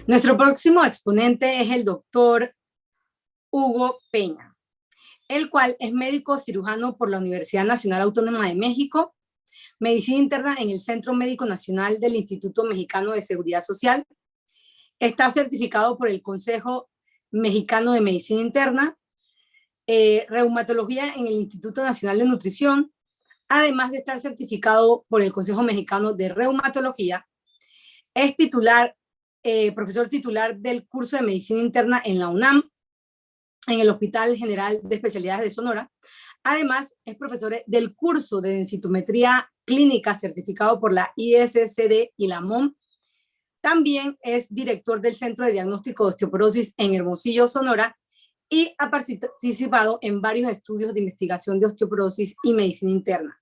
Nuestro próximo exponente es el doctor Hugo Peña, el cual es médico cirujano por la Universidad Nacional Autónoma de México, medicina interna en el Centro Médico Nacional del Instituto Mexicano de Seguridad Social. Está certificado por el Consejo Mexicano de Medicina Interna, reumatología en el Instituto Nacional de Nutrición, además de estar certificado por el Consejo Mexicano de Reumatología. Es profesor titular del curso de Medicina Interna en la UNAM, en el Hospital General de Especialidades de Sonora. Además, es profesor del curso de densitometría clínica certificado por la ISCD y la MOM. También es director del Centro de Diagnóstico de Osteoporosis en Hermosillo, Sonora, y ha participado en varios estudios de investigación de osteoporosis y medicina interna.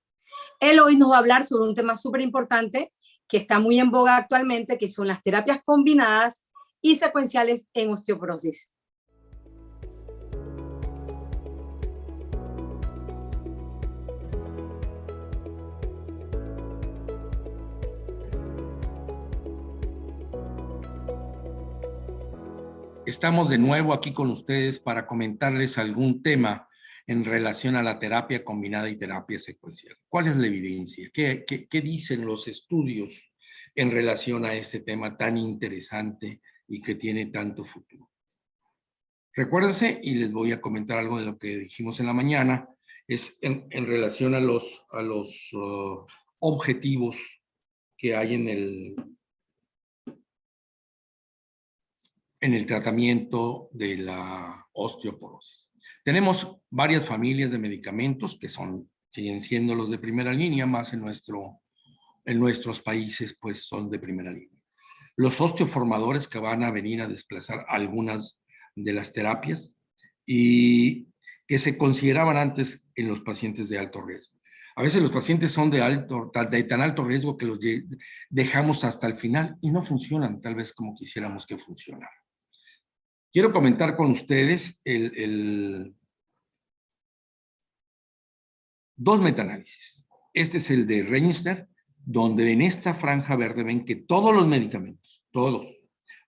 Él hoy nos va a hablar sobre un tema súper importante que está muy en boga actualmente, que son las terapias combinadas y secuenciales en osteoporosis. Estamos de nuevo aquí con ustedes para comentarles algún tema en relación a la terapia combinada y terapia secuencial. ¿Cuál es la evidencia? ¿Qué dicen los estudios en relación a este tema tan interesante y que tiene tanto futuro? Recuérdense, y les voy a comentar algo de lo que dijimos en la mañana, es en relación a los objetivos que hay en el tratamiento de la osteoporosis. Tenemos varias familias de medicamentos que siguen siendo los de primera línea, más en nuestros países, pues son de primera línea. Los osteoformadores que van a venir a desplazar algunas de las terapias y que se consideraban antes en los pacientes de alto riesgo. A veces los pacientes son de tan alto riesgo que los dejamos hasta el final y no funcionan tal vez como quisiéramos que funcionaran. Quiero comentar con ustedes dos metaanálisis. Este es el de Register, donde en esta franja verde ven que todos los medicamentos, todos,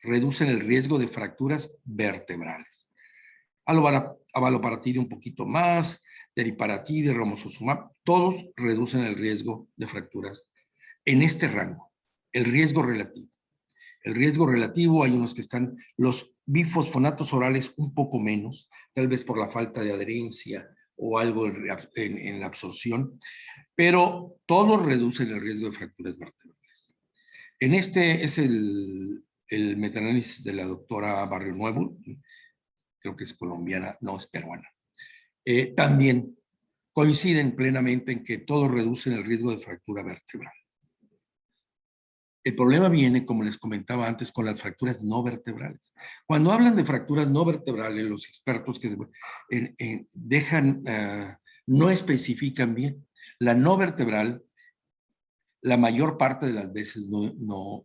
reducen el riesgo de fracturas vertebrales. Abaloparatide un poquito más, teriparatide, romosozumab, todos reducen el riesgo de fracturas en este rango, el riesgo relativo. El riesgo relativo, hay unos que están, los bifosfonatos orales un poco menos, tal vez por la falta de adherencia o algo en la absorción, pero todos reducen el riesgo de fracturas vertebrales. En este es el metaanálisis de la doctora Barrio Nuevo, creo que es colombiana, no es peruana. También coinciden plenamente en que todos reducen el riesgo de fractura vertebral. El problema viene, como les comentaba antes, con las fracturas no vertebrales. Cuando hablan de fracturas no vertebrales, los expertos que no especifican bien. La no vertebral, la mayor parte de las veces no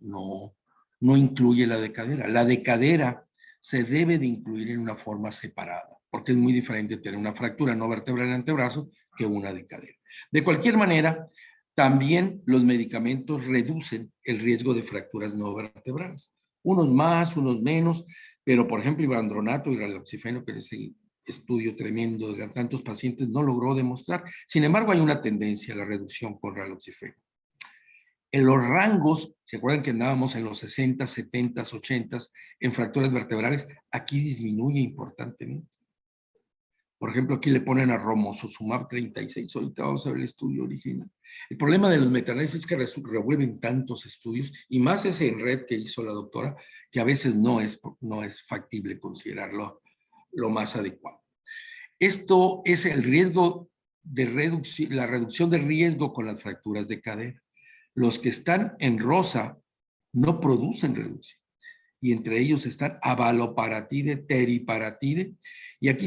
incluye la de cadera. La de cadera se debe de incluir en una forma separada, porque es muy diferente tener una fractura no vertebral en el antebrazo que una de cadera. De cualquier manera, también los medicamentos reducen el riesgo de fracturas no vertebrales. Unos más, unos menos, pero por ejemplo, ivandronato y raloxifeno, que en ese estudio tremendo de tantos pacientes no logró demostrar. Sin embargo, hay una tendencia a la reducción con raloxifeno. En los rangos, ¿se acuerdan que andábamos en los 60, 70, 80 en fracturas vertebrales? Aquí disminuye importantemente. Por ejemplo, aquí le ponen a romosozumab 36. Ahorita vamos a ver el estudio original. El problema de los metaanálisis es que revuelven tantos estudios, y más ese en red que hizo la doctora, que a veces no es factible considerarlo lo más adecuado. Esto es el riesgo de reducción, la reducción de riesgo con las fracturas de cadera. Los que están en rosa no producen reducción. Y entre ellos están abaloparatide, teriparatide, y aquí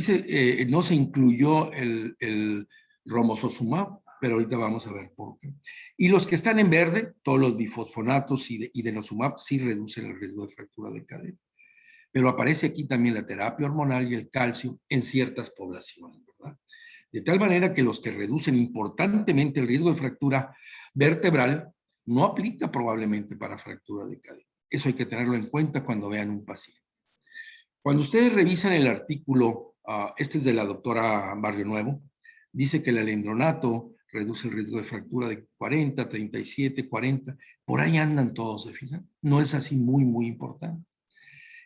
no se incluyó el romosozumab, pero ahorita vamos a ver por qué. Y los que están en verde, todos los bifosfonatos y denosumab sí reducen el riesgo de fractura de cadera. Pero aparece aquí también la terapia hormonal y el calcio en ciertas poblaciones, ¿verdad? De tal manera que los que reducen importantemente el riesgo de fractura vertebral no aplica probablemente para fractura de cadera. Eso hay que tenerlo en cuenta cuando vean un paciente. Cuando ustedes revisan el artículo, este es de la doctora Barrio Nuevo, dice que el alendronato reduce el riesgo de fractura de 40, 37, 40, por ahí andan todos, ¿se fijan? No es así muy importante.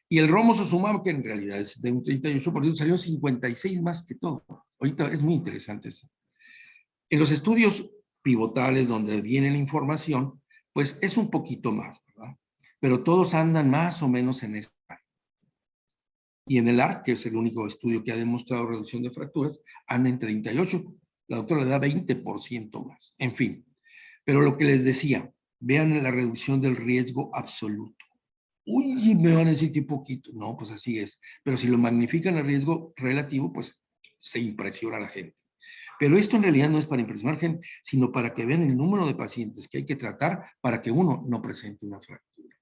Y el romosozumab, que en realidad es de un 38%, salió 56 más que todo. Ahorita es muy interesante eso. En los estudios pivotales donde viene la información, pues es un poquito más, ¿verdad? Pero todos andan más o menos en esta. Y en el ARC, que es el único estudio que ha demostrado reducción de fracturas, anda en 38. La doctora le da 20% más. En fin. Pero lo que les decía, vean la reducción del riesgo absoluto. Uy, me van a decir que poquito. No, pues así es. Pero si lo magnifican el riesgo relativo, pues se impresiona a la gente. Pero esto en realidad no es para impresionar gente, sino para que vean el número de pacientes que hay que tratar para que uno no presente una fractura.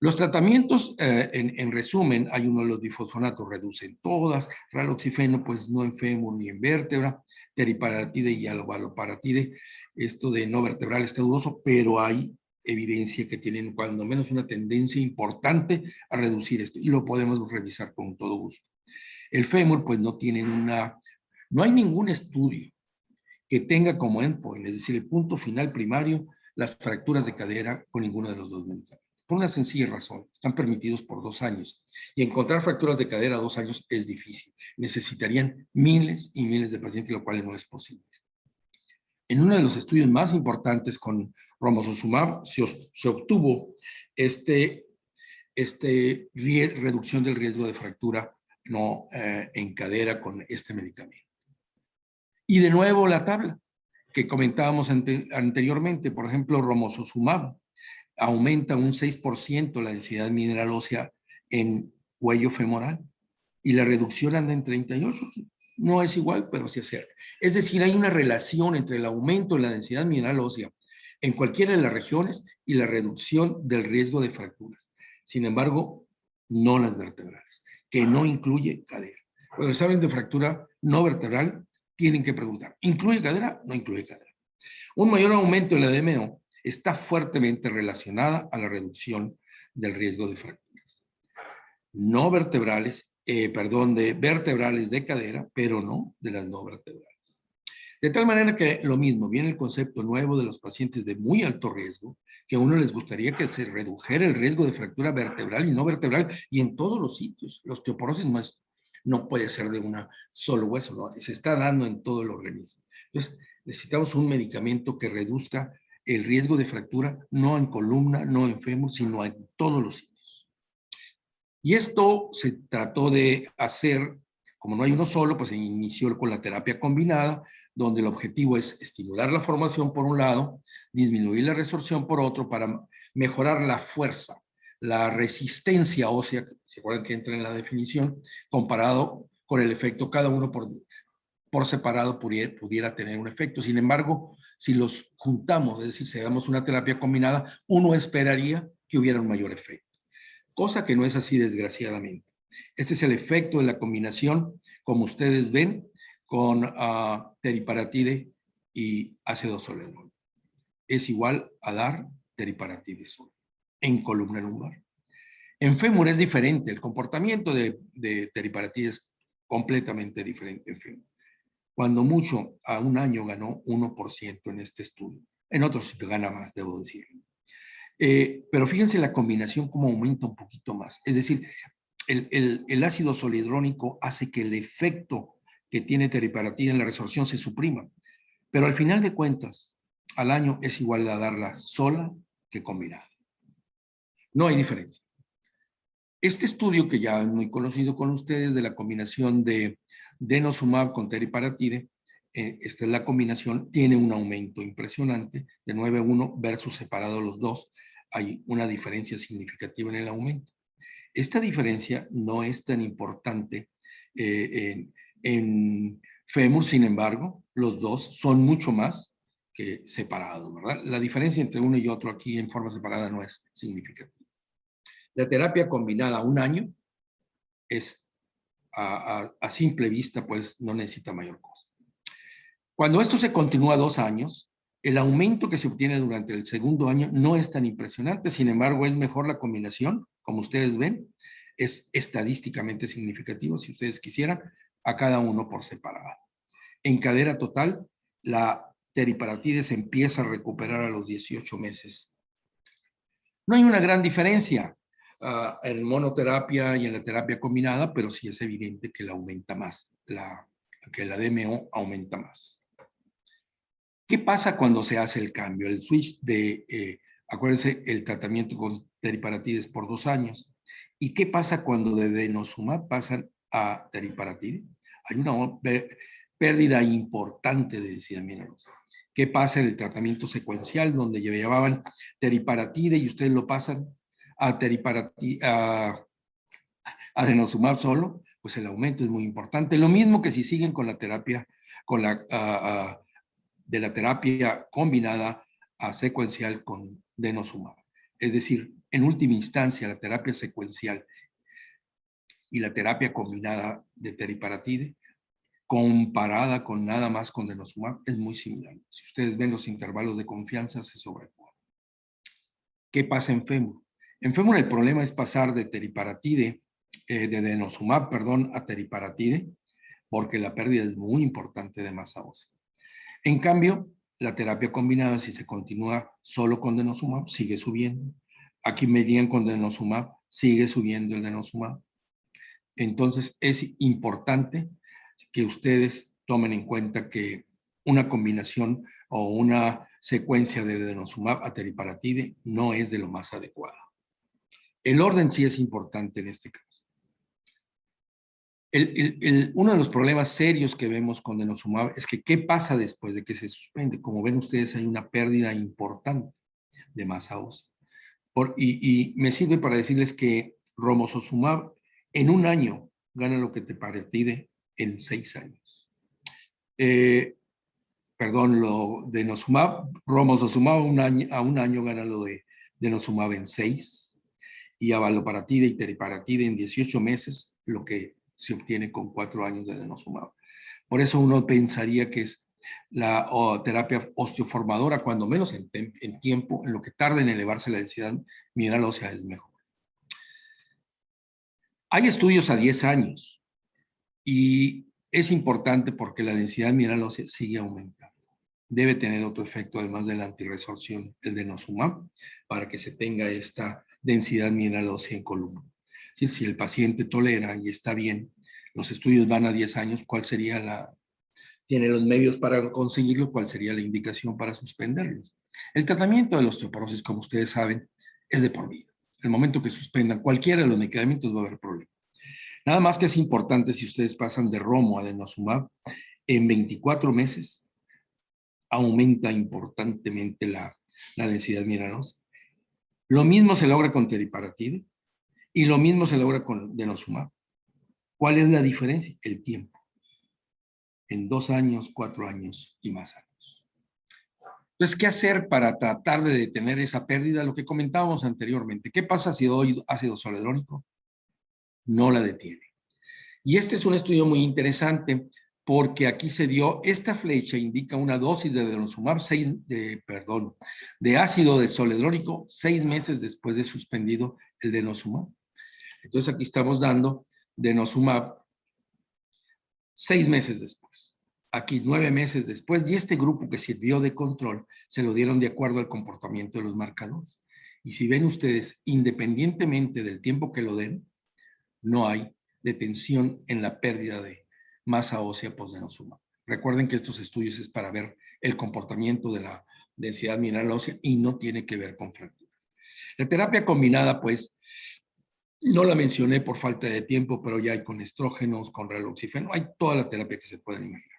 Los tratamientos, en resumen, hay uno de los bifosfonatos, reducen todas, raloxifeno, pues no en fémur ni en vértebra, teriparatide y alobaloparatide, esto de no vertebral está dudoso, pero hay evidencia que tienen cuando menos una tendencia importante a reducir esto, y lo podemos revisar con todo gusto. El fémur, pues no hay ningún estudio que tenga como endpoint, es decir, el punto final primario, las fracturas de cadera con ninguno de los dos medicamentos. Por una sencilla razón, están permitidos por 2 años. Y encontrar fracturas de cadera a 2 años es difícil. Necesitarían miles y miles de pacientes, lo cual no es posible. En uno de los estudios más importantes con romosozumab se obtuvo reducción del riesgo de fractura no en cadera con este medicamento. Y de nuevo la tabla que comentábamos anteriormente, por ejemplo, romosozumab aumenta un 6% la densidad mineral ósea en cuello femoral y la reducción anda en 38. No es igual, pero se acerca. Es decir, hay una relación entre el aumento en la densidad mineral ósea en cualquiera de las regiones y la reducción del riesgo de fracturas. Sin embargo, no las vertebrales, que no incluye cadera. Cuando saben de fractura no vertebral, tienen que preguntar, ¿incluye cadera? No incluye cadera. Un mayor aumento en la DMO está fuertemente relacionada a la reducción del riesgo de fracturas. No vertebrales, de vertebrales de cadera, pero no de las no vertebrales. De tal manera que lo mismo, viene el concepto nuevo de los pacientes de muy alto riesgo, que a uno les gustaría que se redujera el riesgo de fractura vertebral y no vertebral, y en todos los sitios. La osteoporosis no puede ser de un solo hueso, ¿no? Se está dando en todo el organismo. Entonces, necesitamos un medicamento que reduzca el riesgo de fractura, no en columna, no en fémur, sino en todos los sitios. Y esto se trató de hacer, como no hay uno solo, pues se inició con la terapia combinada, donde el objetivo es estimular la formación por un lado, disminuir la resorción por otro, para mejorar la fuerza, la resistencia ósea, ¿se acuerdan que entra en la definición? Comparado con el efecto, cada uno por separado pudiera tener un efecto. Sin embargo, si los juntamos, es decir, si damos una terapia combinada, uno esperaría que hubiera un mayor efecto. Cosa que no es así, desgraciadamente. Este es el efecto de la combinación, como ustedes ven, con teriparatide y ácido soledrol. Es igual a dar teriparatide solo en columna lumbar. En fémur es diferente. El comportamiento de teriparatide es completamente diferente en fémur. Cuando mucho, a un año ganó 1% en este estudio. En otros sí que gana más, debo decirlo. Pero fíjense la combinación cómo aumenta un poquito más. Es decir, el ácido solidrónico hace que el efecto que tiene teriparatida en la resorción se suprima. Pero al final de cuentas, al año es igual a darla sola que combinada. No hay diferencia. Este estudio, que ya es muy conocido con ustedes, de la combinación de denosumab con teriparatide, esta es la combinación, tiene un aumento impresionante de 9:1 versus separados los dos. Hay una diferencia significativa en el aumento. Esta diferencia no es tan importante en fémur, sin embargo, los dos son mucho más que separados, ¿verdad? La diferencia entre uno y otro aquí en forma separada no es significativa. La terapia combinada a un año es, a simple vista, pues no necesita mayor cosa. Cuando esto se continúa 2 años, El aumento que se obtiene durante el segundo año no es tan impresionante, sin embargo, es mejor la combinación, como ustedes ven, es estadísticamente significativo, si ustedes quisieran, a cada uno por separado. En cadera total, la teriparatide se empieza a recuperar a los 18 meses. No hay una gran diferencia en monoterapia y en la terapia combinada, pero sí es evidente que la aumenta más, que la DMO aumenta más. ¿Qué pasa cuando se hace el cambio? El switch de, acuérdense, el tratamiento con teriparatides por 2 años. ¿Y qué pasa cuando de denosumab pasan a teriparatide? Hay una pérdida importante de densidad mineralosa. ¿Qué pasa en el tratamiento secuencial donde llevaban teriparatide y ustedes lo pasan a denosumab solo? Pues el aumento es muy importante. Lo mismo que si siguen con la terapia, con la de la terapia combinada a secuencial con denosumab. Es decir, en última instancia, la terapia secuencial y la terapia combinada de teriparatide, comparada con nada más con denosumab, es muy similar. Si ustedes ven los intervalos de confianza, se sobreponen. ¿Qué pasa en fémur? En fémur el problema es pasar de teriparatide, de denosumab, perdón, a teriparatide, porque la pérdida es muy importante de masa ósea. En cambio, la terapia combinada, si se continúa solo con denosumab, sigue subiendo. Aquí medían con denosumab, sigue subiendo el denosumab. Entonces, es importante que ustedes tomen en cuenta que una combinación o una secuencia de denosumab a teriparatide no es de lo más adecuado. El orden sí es importante en este caso. Uno de los problemas serios que vemos con denosumab es que ¿qué pasa después de que se suspende? Como ven ustedes, hay una pérdida importante de masa ósea. Y me sirve para decirles que romosozumab en 1 año gana lo que teriparatide en 6 años. Lo de denosumab, romosozumab a un año gana lo de denosumab en 6, y avaloparatide y teriparatide en 18 meses, lo que se obtiene con 4 años de denosumab. Por eso uno pensaría que es la terapia osteoformadora, cuando menos en tiempo, en lo que tarda en elevarse la densidad mineral ósea, es mejor. Hay estudios a 10 años y es importante porque la densidad mineral ósea sigue aumentando. Debe tener otro efecto, además de la antirresorción, el denosumab, para que se tenga esta densidad mineral ósea en columna. Si el paciente tolera y está bien, los estudios van a 10 años, ¿cuál sería tiene los medios para conseguirlo? ¿Cuál sería la indicación para suspenderlos? El tratamiento de la osteoporosis, como ustedes saben, es de por vida. El momento que suspendan cualquiera de los medicamentos va a haber problema. Nada más que es importante, si ustedes pasan de romo a denosumab, en 24 meses aumenta importantemente la densidad mineralosa. Lo mismo se logra con teriparatide y lo mismo se logra con denosumab. ¿Cuál es la diferencia? El tiempo. En 2 años, 4 años y más años. Entonces, ¿qué hacer para tratar de detener esa pérdida? Lo que comentábamos anteriormente. ¿Qué pasa si doy ácido zoledrónico? No la detiene. Y este es un estudio muy interesante porque aquí se dio, esta flecha indica una dosis de denosumab, de ácido zoledrónico 6 meses después de suspendido el denosumab. Entonces aquí estamos dando denosumab 6 meses después. Aquí 9 meses después, y este grupo que sirvió de control se lo dieron de acuerdo al comportamiento de los marcadores. Y si ven ustedes, independientemente del tiempo que lo den, no hay detención en la pérdida de masa ósea post-denosumab. Recuerden que estos estudios es para ver el comportamiento de la densidad mineral ósea y no tiene que ver con fracturas. La terapia combinada, pues, no la mencioné por falta de tiempo, pero ya hay con estrógenos, con raloxifeno, hay toda la terapia que se pueden imaginar.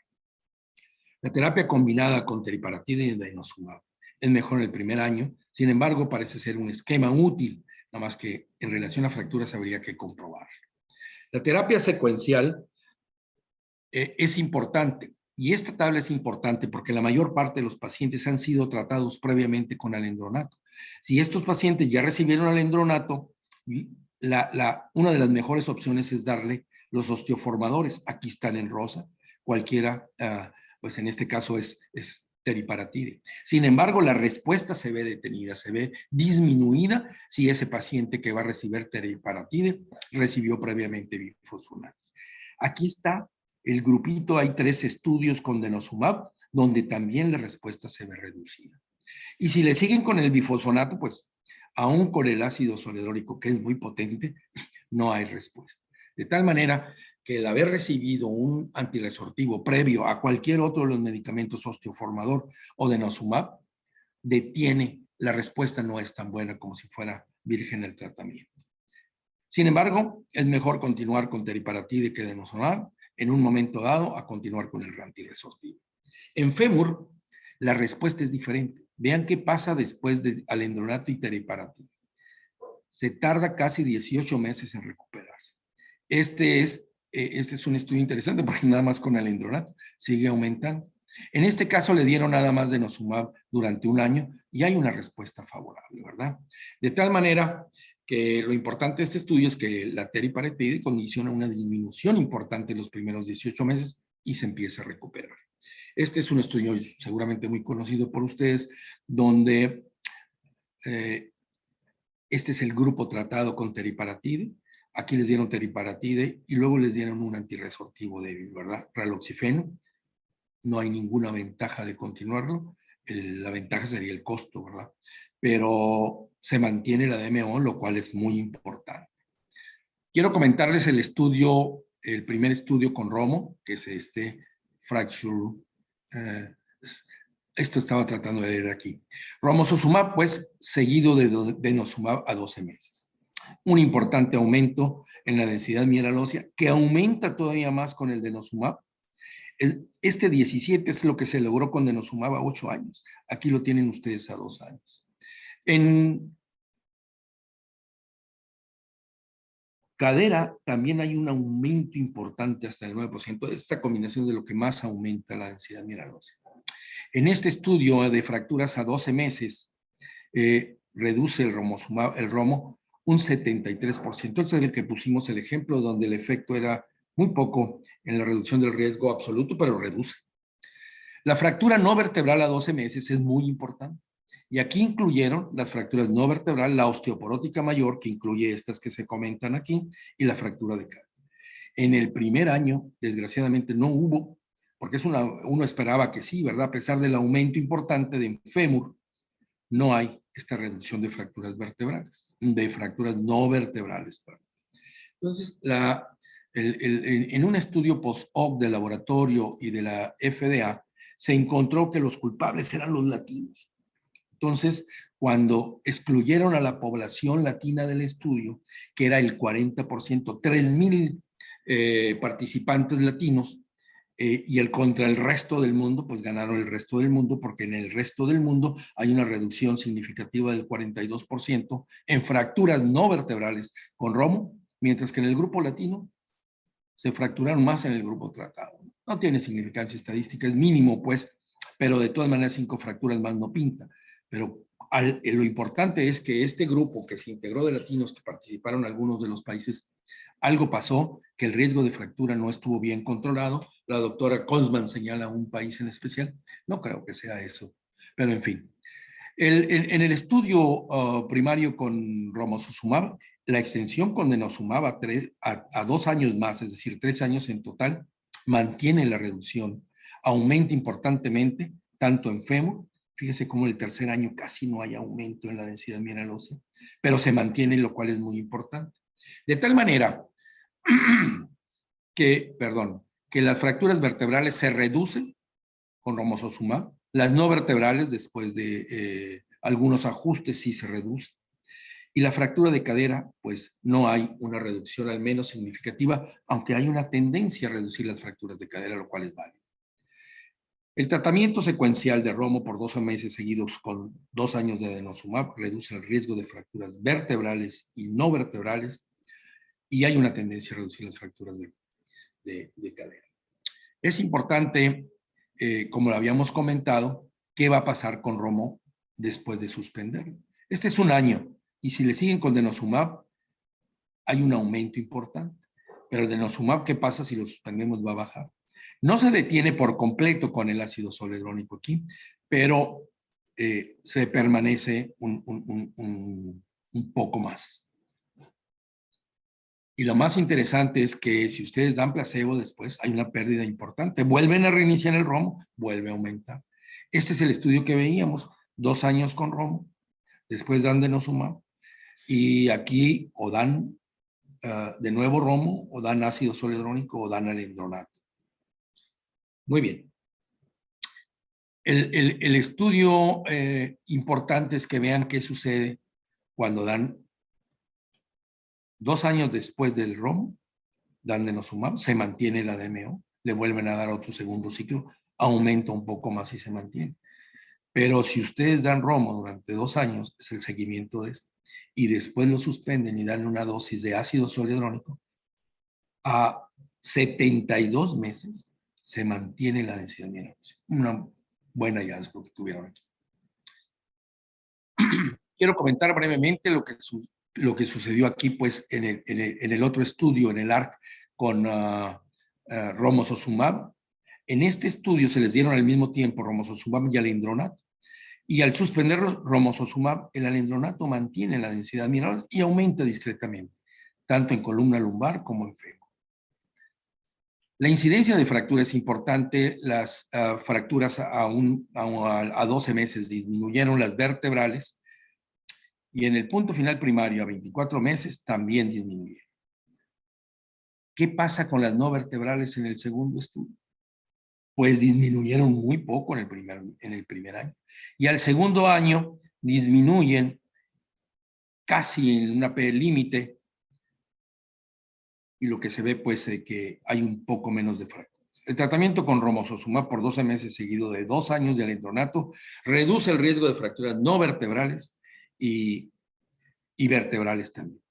La terapia combinada con teriparatide y denosumab es mejor en el primer año, sin embargo, parece ser un esquema útil, nada más que en relación a fracturas habría que comprobar. La terapia secuencial es importante, y esta tabla es importante porque la mayor parte de los pacientes han sido tratados previamente con alendronato. Si estos pacientes ya recibieron alendronato, una de las mejores opciones es darle los osteoformadores. Aquí están en rosa. Cualquiera, pues en este caso es teriparatide. Sin embargo, la respuesta se ve detenida, se ve disminuida si ese paciente que va a recibir teriparatide recibió previamente bifosfonatos. Aquí está el grupito, hay 3 estudios con denosumab, donde también la respuesta se ve reducida. Y si le siguen con el bifosfonato, pues aún con el ácido zoledrónico, que es muy potente, no hay respuesta. De tal manera que el haber recibido un antirresortivo previo a cualquier otro de los medicamentos osteoformador o denosumab, detiene, la respuesta no es tan buena como si fuera virgen el tratamiento. Sin embargo, es mejor continuar con teriparatide que denosumab en un momento dado a continuar con el antirresortivo. En fémur, la respuesta es diferente. Vean qué pasa después de alendronato y teriparatide. Se tarda casi 18 meses en recuperarse. Este es un estudio interesante porque nada más con alendronato sigue aumentando. En este caso le dieron nada más denosumab durante un año y hay una respuesta favorable, ¿verdad? De tal manera que lo importante de este estudio es que la teriparatide condiciona una disminución importante en los primeros 18 meses y se empieza a recuperar. Este es un estudio seguramente muy conocido por ustedes, donde este es el grupo tratado con teriparatide. Aquí les dieron teriparatide y luego les dieron un antirresortivo débil, ¿verdad? Raloxifeno. No hay ninguna ventaja de continuarlo. La ventaja sería el costo, ¿verdad? Pero se mantiene la DMO, lo cual es muy importante. Quiero comentarles el estudio, el primer estudio con Romo, que es este Fracture. Esto estaba tratando de leer aquí. Romosozumab, pues, seguido de denosumab a 12 meses. Un importante aumento en la densidad mineral ósea, que aumenta todavía más con el denosumab. Este 17 es lo que se logró con denosumab a 8 años. Aquí lo tienen ustedes a 2 años. En cadera también hay un aumento importante hasta el 9%. Esta combinación de lo que más aumenta la densidad mineral ósea. En este estudio de fracturas a 12 meses, reduce el romo un 73%. Este es el que pusimos el ejemplo, donde el efecto era muy poco en la reducción del riesgo absoluto, pero reduce. La fractura no vertebral a 12 meses es muy importante. Y aquí incluyeron las fracturas no vertebral, la osteoporótica mayor, que incluye estas que se comentan aquí, y la fractura de cadera. En el primer año, desgraciadamente, no hubo, porque uno esperaba que sí, ¿verdad? A pesar del aumento importante de fémur, no hay esta reducción de fracturas vertebrales, de fracturas no vertebrales. Entonces, en un estudio post-hoc del laboratorio y de la FDA, se encontró que los culpables eran los latinos. Entonces, cuando excluyeron a la población latina del estudio, que era el 40%, 3,000 participantes latinos, y contra el resto del mundo, pues ganaron el resto del mundo, porque en el resto del mundo hay una reducción significativa del 42% en fracturas no vertebrales con romo, mientras que en el grupo latino se fracturaron más en el grupo tratado. No tiene significancia estadística, es mínimo, pues, pero de todas maneras 5 fracturas más no pinta. Pero lo importante es que este grupo que se integró de latinos, que participaron algunos de los países, algo pasó, que el riesgo de fractura no estuvo bien controlado. La doctora Cosman señala un país en especial. No creo que sea eso, pero en fin. En el estudio primario con romosozumab, la extensión con denosumab a 2 años más, es decir, 3 años en total, mantiene la reducción, aumenta importantemente, tanto en fémur. Fíjese cómo el tercer año casi no hay aumento en la densidad mineral ósea, pero se mantiene, lo cual es muy importante. De tal manera que las fracturas vertebrales se reducen con romosozumab, las no vertebrales después de algunos ajustes sí se reducen, y la fractura de cadera, pues no hay una reducción al menos significativa, aunque hay una tendencia a reducir las fracturas de cadera, lo cual es válido. El tratamiento secuencial de romo por 12 meses seguidos con 2 años de denosumab reduce el riesgo de fracturas vertebrales y no vertebrales, y hay una tendencia a reducir las fracturas de cadera. Es importante, como lo habíamos comentado, qué va a pasar con romo después de suspenderlo. Este es un año, y si le siguen con denosumab, hay un aumento importante. Pero el denosumab, ¿qué pasa si lo suspendemos? Va a bajar. No se detiene por completo con el ácido zoledrónico aquí, pero se permanece un poco más. Y lo más interesante es que si ustedes dan placebo después, hay una pérdida importante. Vuelven a reiniciar el romo, vuelve a aumentar. Este es el estudio que veíamos, 2 años con romo, después dan denosumab, y aquí o dan de nuevo romo, o dan ácido zoledrónico, o dan alendronato. Muy bien. El estudio importante es que vean qué sucede cuando dan 2 años después del romo, dan denosumab, se mantiene la DMO, le vuelven a dar otro segundo ciclo, aumenta un poco más y se mantiene. Pero si ustedes dan romo durante 2 años, es el seguimiento de esto, y después lo suspenden y dan una dosis de ácido zoledrónico, a 72 meses se mantiene la densidad mineralosa. Una buena hallazgo que tuvieron aquí. Quiero comentar brevemente lo que sucedió aquí, pues, en el otro estudio, en el ARC, con romosozumab. En este estudio se les dieron al mismo tiempo romosozumab y alendronato. Y al suspender romosozumab, el alendronato mantiene la densidad mineral y aumenta discretamente, tanto en columna lumbar como en fémur. La incidencia de fractura es importante. Las fracturas a 12 meses disminuyeron, las vertebrales, y en el punto final primario a 24 meses también disminuyeron. ¿Qué pasa con las no vertebrales en el segundo estudio? Pues disminuyeron muy poco en el primer año. Y al segundo año disminuyen casi en una P límite, y lo que se ve, pues, es que hay un poco menos de fracturas. El tratamiento con romosozumab por 12 meses seguido de 2 años de alendronato reduce el riesgo de fracturas no vertebrales y vertebrales también.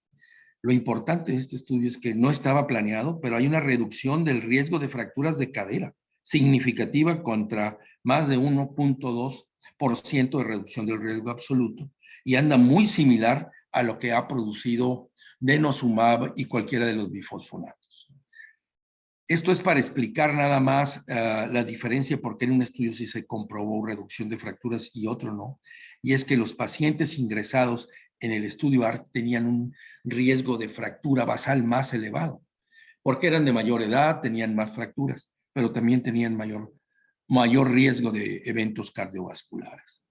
Lo importante de este estudio es que no estaba planeado, pero hay una reducción del riesgo de fracturas de cadera significativa contra más de 1.2% de reducción del riesgo absoluto, y anda muy similar a lo que ha producido denosumab y cualquiera de los bifosfonatos. Esto es para explicar nada más la diferencia, porque en un estudio sí se comprobó reducción de fracturas y otro no, y es que los pacientes ingresados en el estudio ARC tenían un riesgo de fractura basal más elevado, porque eran de mayor edad, tenían más fracturas, pero también tenían mayor riesgo de eventos cardiovasculares.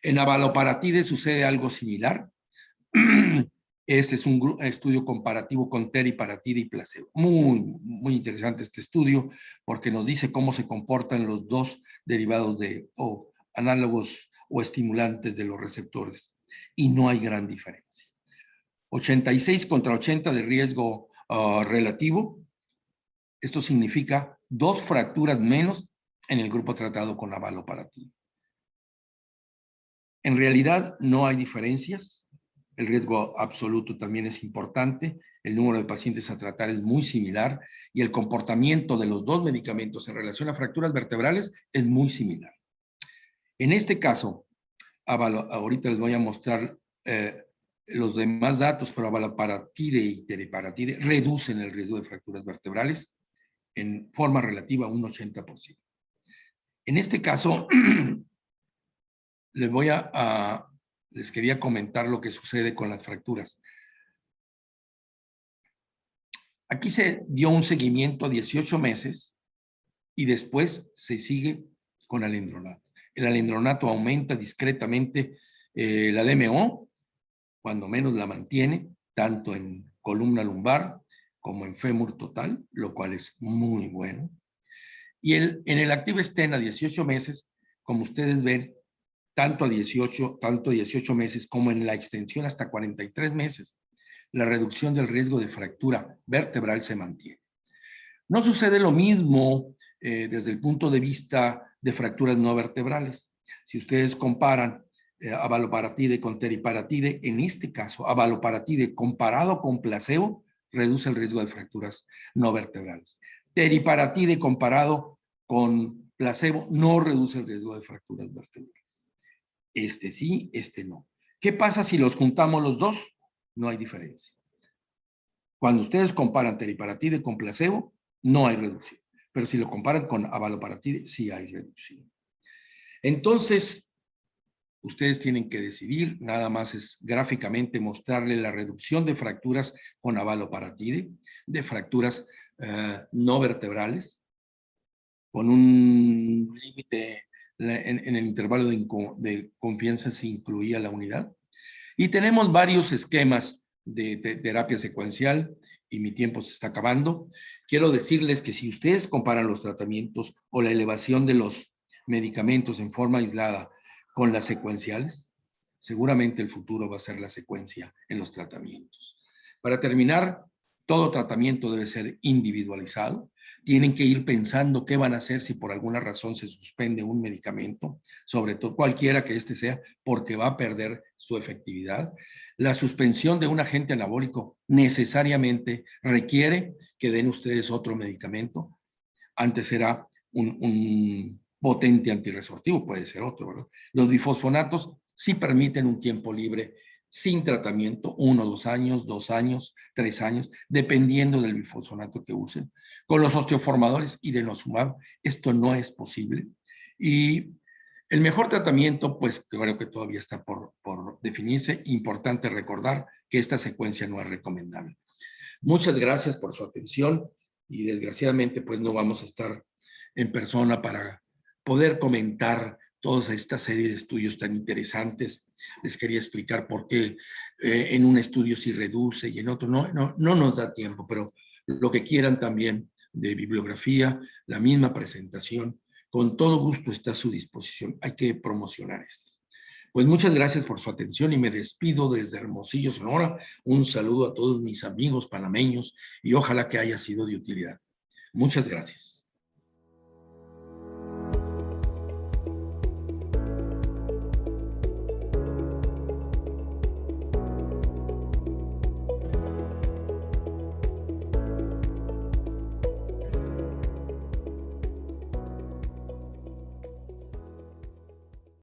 En abaloparatide sucede algo similar. Este es un estudio comparativo con teriparatide y placebo. Muy, muy interesante este estudio, porque nos dice cómo se comportan los dos derivados o análogos o estimulantes de los receptores, y no hay gran diferencia. 86 contra 80 de riesgo relativo. Esto significa 2 fracturas menos en el grupo tratado con abaloparatide. En realidad no hay diferencias. El riesgo absoluto también es importante. El número de pacientes a tratar es muy similar, y el comportamiento de los dos medicamentos en relación a fracturas vertebrales es muy similar. En este caso, ahorita les voy a mostrar los demás datos, pero abaloparatide y teriparatide reducen el riesgo de fracturas vertebrales en forma relativa a un 80%. En este caso, les quería comentar lo que sucede con las fracturas. Aquí se dio un seguimiento a 18 meses y después se sigue con alendronato. El alendronato aumenta discretamente la DMO, cuando menos la mantiene, tanto en columna lumbar como en fémur total, lo cual es muy bueno. Y en el ActiveSTEN a 18 meses, como ustedes ven, tanto a 18 meses como en la extensión hasta 43 meses, la reducción del riesgo de fractura vertebral se mantiene. No sucede lo mismo desde el punto de vista de fracturas no vertebrales. Si ustedes comparan abaloparatide con teriparatide, en este caso, abaloparatide comparado con placebo reduce el riesgo de fracturas no vertebrales. Teriparatide comparado con placebo no reduce el riesgo de fracturas vertebrales. Este sí, este no. ¿Qué pasa si los juntamos los dos? No hay diferencia. Cuando ustedes comparan teriparatide con placebo, no hay reducción. Pero si lo comparan con abaloparatide, sí hay reducción. Entonces, ustedes tienen que decidir, nada más es gráficamente mostrarle la reducción de fracturas con avaloparatide, de fracturas no vertebrales, con un límite en el intervalo de confianza se incluía la unidad. Y tenemos varios esquemas de terapia secuencial y mi tiempo se está acabando. Quiero decirles que si ustedes comparan los tratamientos o la elevación de los medicamentos en forma aislada con las secuenciales, seguramente el futuro va a ser la secuencia en los tratamientos. Para terminar, todo tratamiento debe ser individualizado. Tienen que ir pensando qué van a hacer si por alguna razón se suspende un medicamento, sobre todo cualquiera que este sea, porque va a perder su efectividad. La suspensión de un agente anabólico necesariamente requiere que den ustedes otro medicamento. Antes era un potente antirresortivo, puede ser otro, ¿verdad? Los bifosfonatos sí permiten un tiempo libre sin tratamiento, 1, 2 años, 2 años, 3 años, dependiendo del bifosfonato que usen. Con los osteoformadores y denosumab, esto no es posible. Y el mejor tratamiento, pues creo que todavía está por definirse. Importante recordar que esta secuencia no es recomendable. Muchas gracias por su atención y desgraciadamente pues no vamos a estar en persona para poder comentar toda esta serie de estudios tan interesantes. Les quería explicar por qué en un estudio sí reduce y en otro no nos da tiempo, pero lo que quieran también de bibliografía, la misma presentación, con todo gusto está a su disposición. Hay que promocionar esto. Pues muchas gracias por su atención y me despido desde Hermosillo, Sonora. Un saludo a todos mis amigos panameños y ojalá que haya sido de utilidad. Muchas gracias.